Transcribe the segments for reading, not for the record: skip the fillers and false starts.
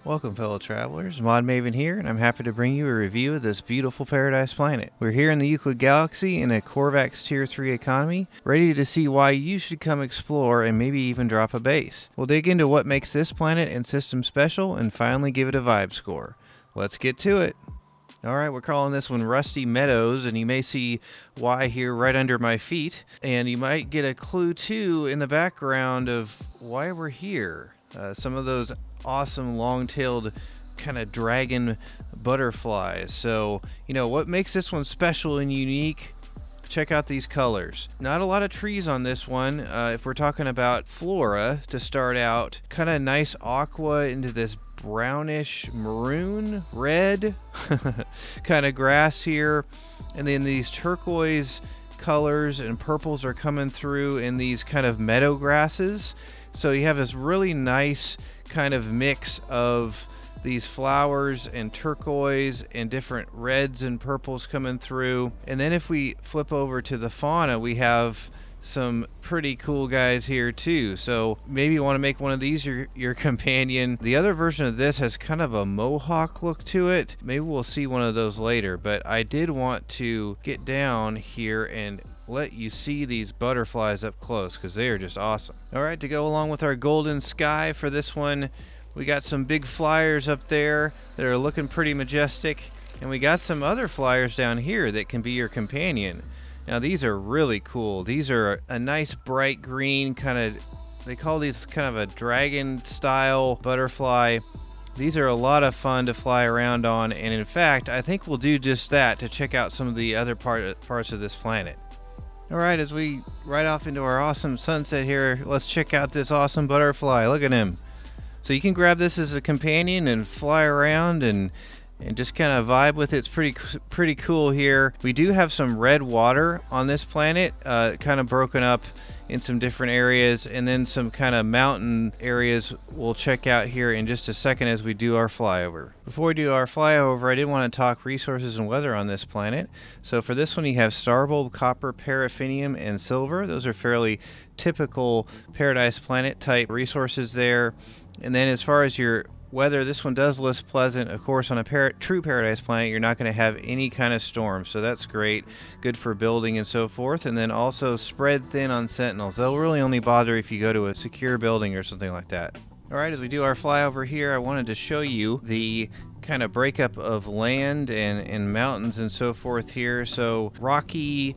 Welcome, fellow travelers. Mod Maven here, and I'm happy to bring you a review of this beautiful paradise planet. We're here in the Euclid galaxy in a Corvax Tier 3 economy, ready to see why you should come explore and maybe even drop a base. We'll dig into what makes this planet and system special and finally give it a vibe score. Let's get to it. Alright, we're calling this one Rusty Meadows, and you may see why here right under my feet, and you might get a clue too in the background of why we're here. Some of those awesome long-tailed kind of dragon butterflies. So, what makes this one special and unique? Check out these colors. Not a lot of trees on this one. If we're talking about Flora to start out, kind of nice aqua into this brownish maroon red kind of grass here, and then these turquoise colors and purples are coming through in these kind of meadow grasses. So you have this really nice kind of mix of these flowers and turquoise and different reds and purples coming through. And then if we flip over to the fauna, we have some pretty cool guys here too. So maybe you want to make one of these your companion. The other version of this has kind of a mohawk look to it. Maybe we'll see one of those later, but I did want to get down here and let you see these butterflies up close because they are just awesome. All right, to go along with our golden sky for this one, we got some big flyers up there that are looking pretty majestic, and we got some other flyers down here that can be your companion. Now these are really cool. These are a nice bright green kind of, they call these kind of a dragon style butterfly. These are a lot of fun to fly around on, and in fact I think we'll do just that to check out some of the other parts of this planet. Alright, as we ride off into our awesome sunset here, let's check out this awesome butterfly. Look at him. So you can grab this as a companion and fly around and just kind of vibe with it. It's pretty cool here. We do have some red water on this planet, kind of broken up in some different areas, and then some kind of mountain areas we'll check out here in just a second as we do our flyover. Before we do our flyover, I did want to talk resources and weather on this planet. So for this one, you have starbulb, copper, paraffinium, and silver. Those are fairly typical Paradise Planet type resources there. And then as far as your weather, this one does list pleasant. Of course, on a true Paradise Planet, you're not going to have any kind of storm, so that's great. Good for building and so forth. And then also spread thin on sentinels. They'll really only bother if you go to a secure building or something like that. Alright, as we do our flyover here, I wanted to show you the kind of breakup of land and mountains and so forth here. So rocky,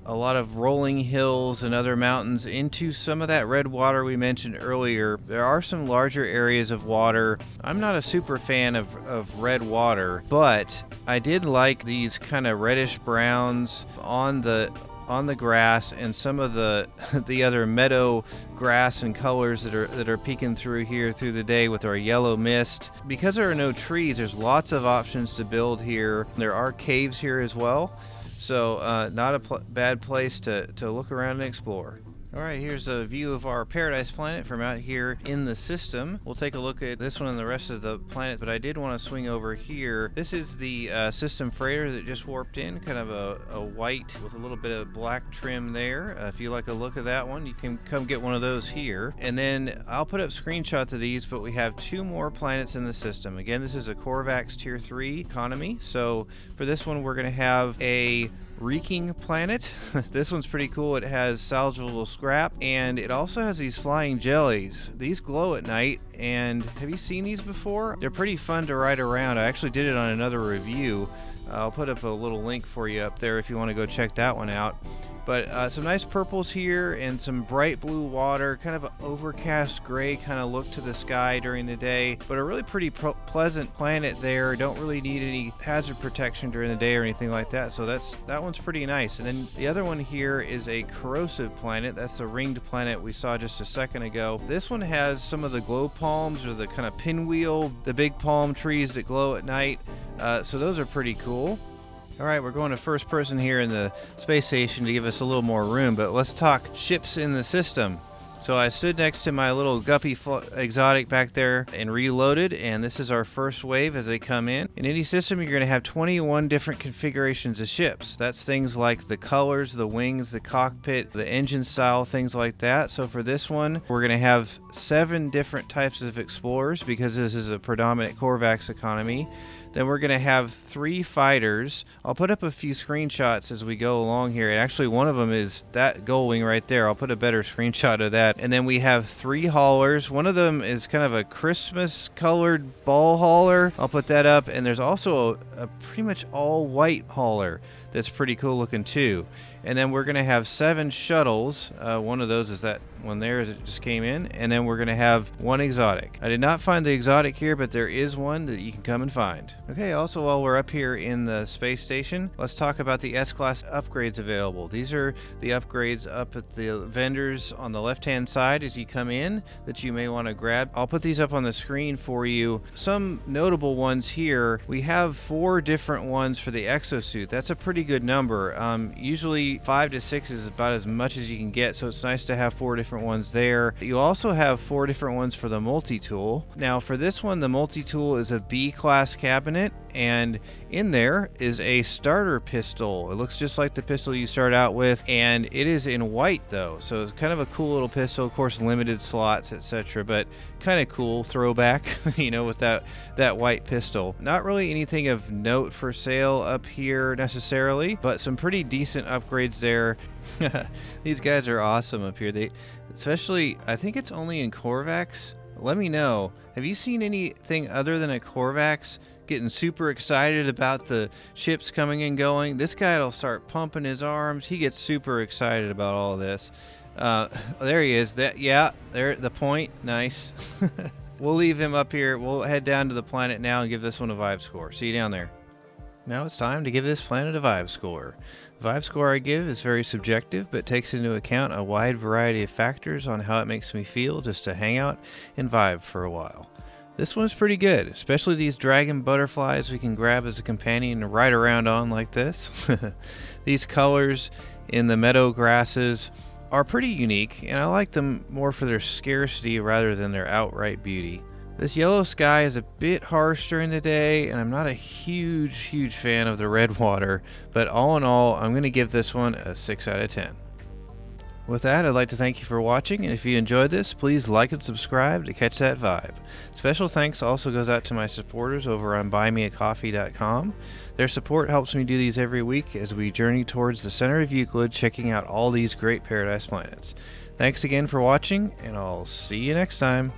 a lot of rolling hills and other mountains into some of that red water we mentioned earlier. There are some larger areas of water. I'm not a super fan of red water, but I did like these kind of reddish browns on the grass and some of the other meadow grass and colors that are peeking through here through the day with our yellow mist. Because there are no trees, there's lots of options to build here. There are caves here as well. So not a bad place to look around and explore. Alright, here's a view of our Paradise Planet from out here in the system. We'll take a look at this one and the rest of the planets, but I did want to swing over here. This is the system freighter that just warped in, kind of a white with a little bit of black trim there. If you like a look at that one, you can come get one of those here. And then I'll put up screenshots of these, but we have two more planets in the system. Again, this is a Corvax Tier 3 economy. So for this one, we're going to have a reeking planet. This one's pretty cool. It has salvageable scrap, and it also has these flying jellies. These glow at night, and have you seen these before? They're pretty fun to ride around. I actually did it on another review. I'll put up a little link for you up there if you want to go check that one out. But some nice purples here and some bright blue water, kind of an overcast gray kind of look to the sky during the day, but a really pretty pleasant planet there. Don't really need any hazard protection during the day or anything like that, so that one's pretty nice. And then the other one here is a corrosive planet. That's the ringed planet we saw just a second ago. This one has some of the glow palms, or the kind of pinwheel, the big palm trees that glow at night, so those are pretty cool. Alright, we're going to first person here in the space station to give us a little more room, but let's talk ships in the system. So I stood next to my little guppy exotic back there and reloaded, and this is our first wave as they come in. In any system, you're going to have 21 different configurations of ships. That's things like the colors, the wings, the cockpit, the engine style, things like that. So for this one, we're going to have 7 different types of explorers because this is a predominant Corvax economy. Then we're going to have 3 fighters. I'll put up a few screenshots as we go along here. Actually, one of them is that gull wing right there. I'll put a better screenshot of that. And then we have 3 haulers. One of them is kind of a Christmas colored ball hauler. I'll put that up. And there's also a pretty much all white hauler that's pretty cool looking too. And then we're going to have 7 shuttles. One of those is that one there as it just came in. And then we're going to have 1 exotic. I did not find the exotic here, but there is one that you can come and find. Okay, also while we're up here in the space station, let's talk about the S-Class upgrades available. These are the upgrades up at the vendors on the left-hand side as you come in that you may want to grab. I'll put these up on the screen for you. Some notable ones here. We have 4 different ones for the exosuit. That's a pretty good number. Usually 5 to 6 is about as much as you can get, so it's nice to have 4 different ones there. You also have 4 different ones for the multi-tool. Now for this one, the multi-tool is a B-class cabinet, and in there is a starter pistol. It looks just like the pistol you start out with, and it is in white though, so it's kind of a cool little pistol. Of course, limited slots, etc., but kind of cool throwback, you know, with that white pistol. Not really anything of note for sale up here necessarily, but some pretty decent upgrades there. These guys are awesome up here. They, especially, I think it's only in Corvax. Let me know. Have you seen anything other than a Corvax getting super excited about the ships coming and going? This guy will start pumping his arms. He gets super excited about all of this. There he is. There, the point. Nice. We'll leave him up here. We'll head down to the planet now and give this one a vibe score. See you down there. Now it's time to give this planet a vibe score. The vibe score I give is very subjective, but takes into account a wide variety of factors on how it makes me feel just to hang out and vibe for a while. This one's pretty good, especially these dragon butterflies we can grab as a companion and ride around on like this. These colors in the meadow grasses are pretty unique, and I like them more for their scarcity rather than their outright beauty. This yellow sky is a bit harsh during the day, and I'm not a huge fan of the red water, but all in all, I'm going to give this one a 6 out of 10. With that, I'd like to thank you for watching, and if you enjoyed this, please like and subscribe to catch that vibe. Special thanks also goes out to my supporters over on buymeacoffee.com. Their support helps me do these every week as we journey towards the center of Euclid, checking out all these great paradise planets. Thanks again for watching, and I'll see you next time.